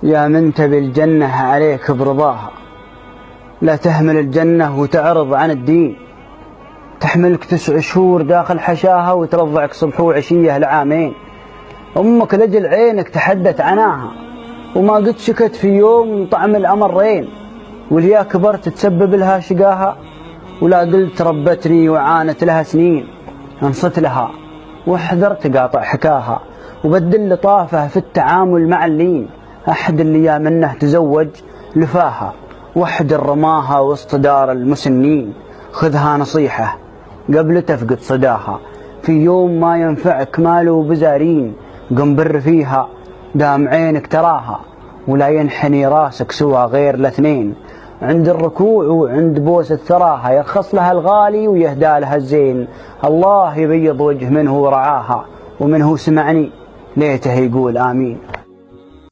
يا من تبي الجنة عليك برضاها، لا تهمل الجنة وتعرض عن الدين. تحملك 9 شهور داخل حشاها وترضعك صبح وعشية لعامين. أمك لجل عينك تحدت عناها، وما قد شكت في يوم طعم الأمرين. واليا كبرت تسبب لها شقاها، ولا قلت ربتني وعانت لها سنين. انصت لها واحذر تقاطع حكاها، وبدل لطافه في التعامل مع اللين. أحد اللي يا منه تزوج لفاها، وحد رماها وسط دار المسنين. خذها نصيحة قبل تفقد صداها، في يوم ما ينفعك مال وبزارين. قم بر فيها دام عينك تراها، ولا ينحني راسك سوى غير الاثنين. عند الركوع وعند بوس الثراها، يرخص لها الغالي ويهدى لها الزين. الله يبيض وجه منه ورعاها، ومنه سمعني ليته يقول آمين.